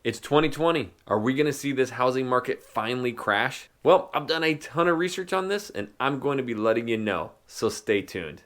It's 2020. Are we going to see this housing market finally crash? Well, I've done a ton of research on this and I'm going to be letting you know, so stay tuned.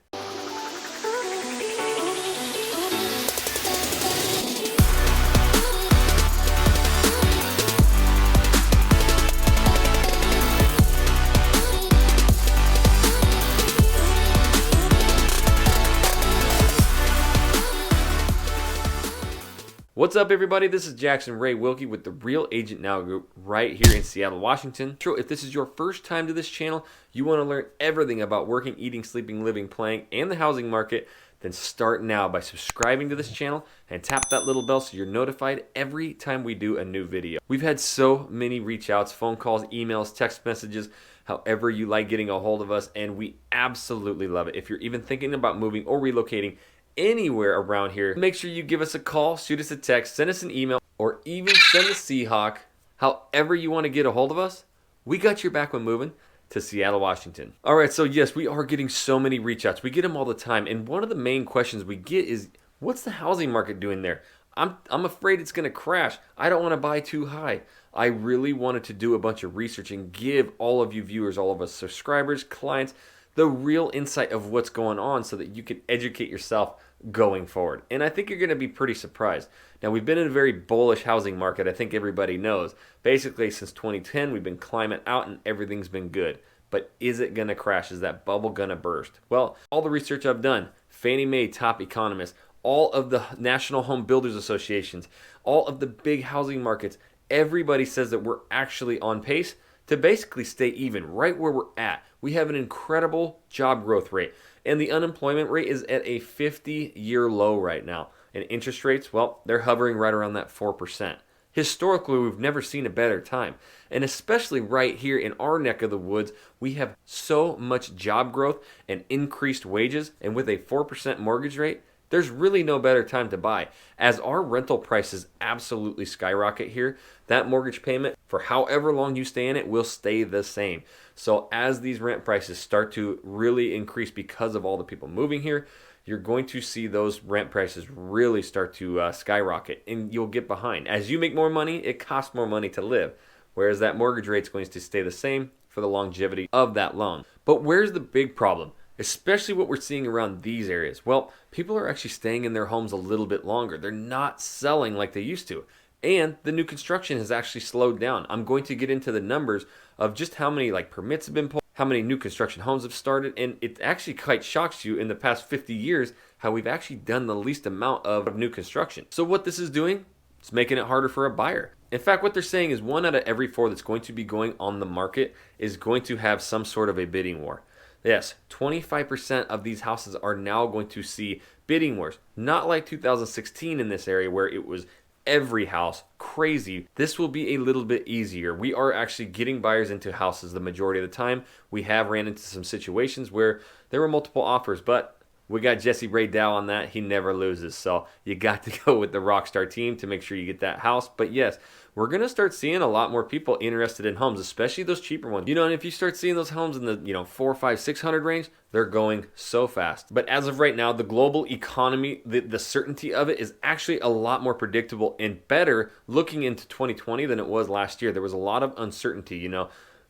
What's up, everybody? This is Jackson Ray Wilkey with the Real Agent Now Group right here in Seattle, Washington. If this is your first time to this channel, you want to learn everything about working, eating, sleeping, living, playing, and the housing market, then start now by subscribing to this channel and tap that little bell so you're notified every time we do a new video. We've had so many reach outs, phone calls, emails, text messages, however you like getting a hold of us, and we absolutely love it. If you're even thinking about moving or relocating anywhere around here, make sure you give us a call, shoot us a text, send us an email, or even send a Seahawk. However you want to get a hold of us, we got your back when moving to Seattle, Washington. All right, so yes, we are getting so many reach outs. We get them all the time, and one of the main questions we get is, what's the housing market doing there? I'm afraid it's going to crash. I don't want to buy too high. I really wanted to do a bunch of research and give all of you viewers, all of us subscribers, clients, the real insight of what's going on so that you can educate yourself going forward. And I think you're going to be pretty surprised. Now, we've been in a very bullish housing market. I think everybody knows. Basically, since 2010, we've been climbing out and everything's been good. But is it going to crash? Is that bubble going to burst? Well, all the research I've done, Fannie Mae top economists, all of the National Home Builders Associations, all of the big housing markets, everybody says that we're actually on pace to basically stay even right where we're at. We have an incredible job growth rate, and the unemployment rate is at a 50-year low right now. And interest rates, well, they're hovering right around that 4%. Historically, we've never seen a better time. And especially right here in our neck of the woods, we have so much job growth and increased wages, and with a 4% mortgage rate, there's really no better time to buy. As our rental prices absolutely skyrocket here, that mortgage payment for however long you stay in it will stay the same. So as these rent prices start to really increase because of all the people moving here, you're going to see those rent prices really start to skyrocket, and you'll get behind. As you make more money, it costs more money to live, whereas that mortgage rate's going to stay the same for the longevity of that loan. But where's the big problem? Especially what we're seeing around these areas. Well, people are actually staying in their homes a little bit longer. They're not selling like they used to. And the new construction has actually slowed down. I'm going to get into the numbers of just how many permits have been pulled, how many new construction homes have started, and it actually quite shocks you in the past 50 years how we've actually done the least amount of new construction. So what this is doing, it's making it harder for a buyer. In fact, what they're saying is 1 out of every 4 that's going to be going on the market is going to have some sort of a bidding war. Yes, 25% of these houses are now going to see bidding wars. Not like 2016 in this area where it was every house crazy. This will be a little bit easier. We are actually getting buyers into houses the majority of the time. We have ran into some situations where there were multiple offers, but we got Jesse Ray Dow on that. He never loses. So you got to go with the Rockstar team to make sure you get that house. But yes, we're going to start seeing a lot more people interested in homes, especially those cheaper ones. And if you start seeing those homes in the 4, 5, 600 range, they're going so fast. But as of right now, the global economy, the certainty of it is actually a lot more predictable and better looking into 2020 than it was last year. There was a lot of uncertainty,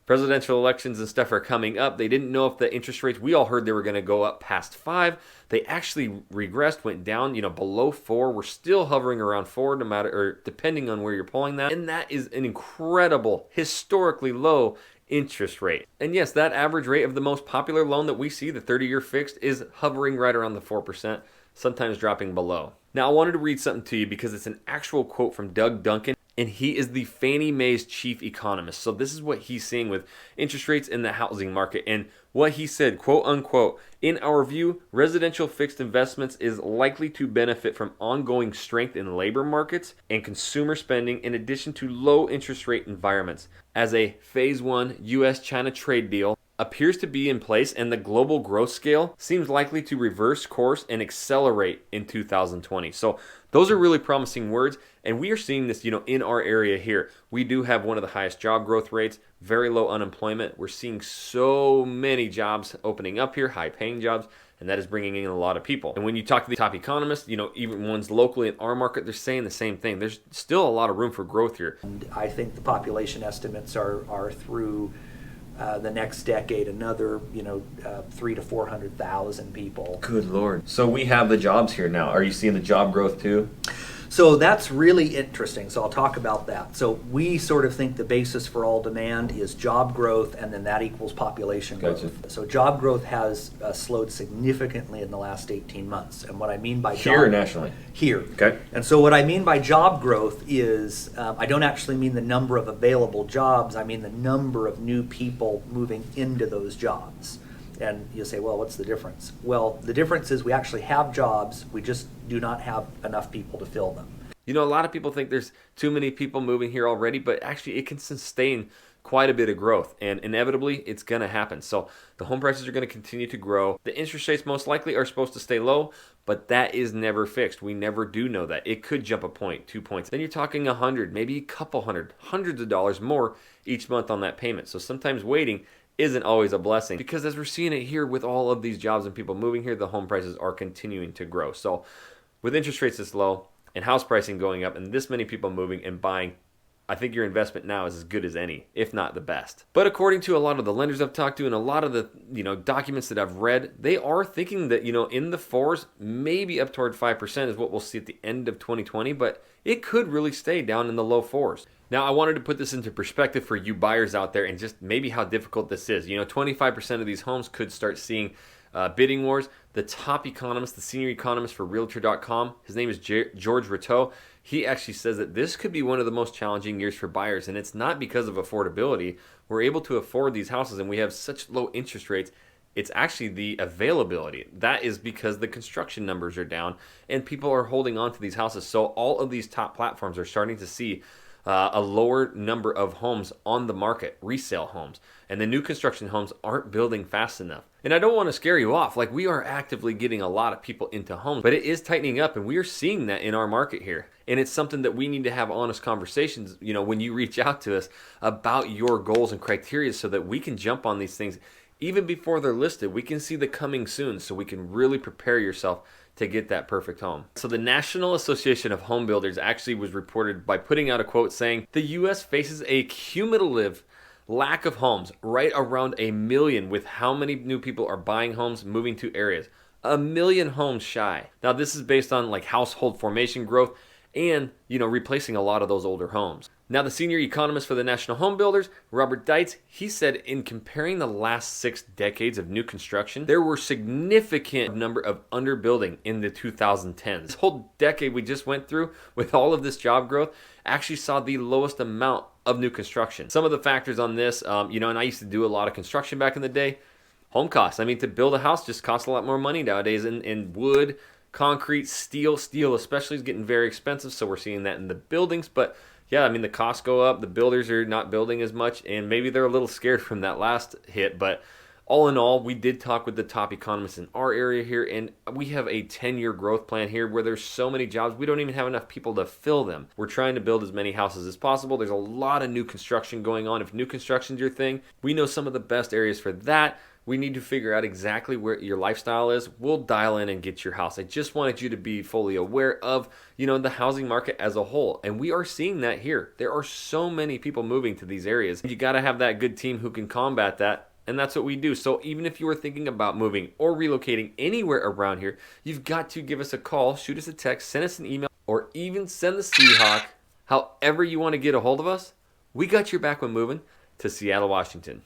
Presidential elections and stuff are coming up. They didn't know if the interest rates, we all heard they were going to go up past 5. They actually regressed, went down, below 4. We're still hovering around 4 no matter, or depending on where you're pulling that. And that is an incredible, historically low interest rate. And yes, that average rate of the most popular loan that we see, the 30-year fixed, is hovering right around the 4%, sometimes dropping below. Now, I wanted to read something to you because it's an actual quote from Doug Duncan, and he is the Fannie Mae's chief economist. So this is what he's seeing with interest rates in the housing market. And what he said, quote unquote, in our view, residential fixed investments is likely to benefit from ongoing strength in labor markets and consumer spending, in addition to low interest rate environments. As a phase 1 U.S.-China trade deal appears to be in place and the global growth scale seems likely to reverse course and accelerate in 2020. So those are really promising words, and we are seeing this, in our area here. We do have one of the highest job growth rates, very low unemployment. We're seeing so many jobs opening up here, high paying jobs, and that is bringing in a lot of people. And when you talk to the top economists, even ones locally in our market, they're saying the same thing. There's still a lot of room for growth here. And I think the population estimates are through the next decade another 300,000 to 400,000 people. Good Lord. So we have the jobs here now. Are you seeing the job growth too? So that's really interesting. So I'll talk about that. So we sort of think the basis for all demand is job growth, and then that equals population growth. Gotcha. So job growth has slowed significantly in the last 18 months. And what I mean by here or nationally? Here. Okay. And so what I mean by job growth is I don't actually mean the number of available jobs. I mean the number of new people moving into those jobs. And you'll say, well, what's the difference? Well, the difference is we actually have jobs, we just do not have enough people to fill them. A lot of people think there's too many people moving here already, but actually it can sustain quite a bit of growth, and inevitably it's going to happen. So the home prices are going to continue to grow. The interest rates most likely are supposed to stay low, but that is never fixed. We never do know that. It could jump a point, 2 points. Then you're talking 100, maybe a couple hundred, hundreds of dollars more each month on that payment. So sometimes waiting isn't always a blessing, because as we're seeing it here with all of these jobs and people moving here, the home prices are continuing to grow. So with interest rates this low and house pricing going up and this many people moving and buying, I think your investment now is as good as any, if not the best. But according to a lot of the lenders I've talked to and a lot of the documents that I've read, they are thinking that in the 4s, maybe up toward 5% is what we'll see at the end of 2020, but it could really stay down in the low 4s. Now, I wanted to put this into perspective for you buyers out there and just maybe how difficult this is. 25% of these homes could start seeing bidding wars. The top economist, the senior economist for Realtor.com, his name is George Rateau. He actually says that this could be one of the most challenging years for buyers, and it's not because of affordability. We're able to afford these houses and we have such low interest rates. It's actually the availability. That is because the construction numbers are down and people are holding on to these houses. So all of these top platforms are starting to see a lower number of homes on the market, resale homes, and the new construction homes aren't building fast enough. And I don't want to scare you off, like we are actively getting a lot of people into homes, but it is tightening up and we are seeing that in our market here. And it's something that we need to have honest conversations, when you reach out to us about your goals and criteria so that we can jump on these things even before they're listed. We can see the coming soon so we can really prepare yourself to get that perfect home. So the National Association of Home Builders actually was reported by putting out a quote saying the U.S. faces a cumulative lack of homes, right around 1 million, with how many new people are buying homes, moving to areas. 1 million homes shy. Now this is based on household formation growth and replacing a lot of those older homes. Now the senior economist for the National Home Builders, Robert Deitz, he said in comparing the last 6 decades of new construction, there were significant number of underbuilding in the 2010s. This whole decade we just went through with all of this job growth actually saw the lowest amount of new construction. Some of the factors on this, and I used to do a lot of construction back in the day. Home costs. To build a house just costs a lot more money nowadays, in wood, concrete, steel especially is getting very expensive, so we're seeing that in the buildings. But yeah, the costs go up, the builders are not building as much, and maybe they're a little scared from that last hit. But all in all, we did talk with the top economists in our area here, and we have a 10-year growth plan here where there's so many jobs, we don't even have enough people to fill them. We're trying to build as many houses as possible. There's a lot of new construction going on. If new construction's your thing, we know some of the best areas for that. We need to figure out exactly where your lifestyle is. We'll dial in and get your house. I just wanted you to be fully aware of, the housing market as a whole. And we are seeing that here. There are so many people moving to these areas. You got to have that good team who can combat that. And that's what we do. So even if you are thinking about moving or relocating anywhere around here, you've got to give us a call, shoot us a text, send us an email, or even send the Seahawk. However you want to get a hold of us, we got your back when moving to Seattle, Washington.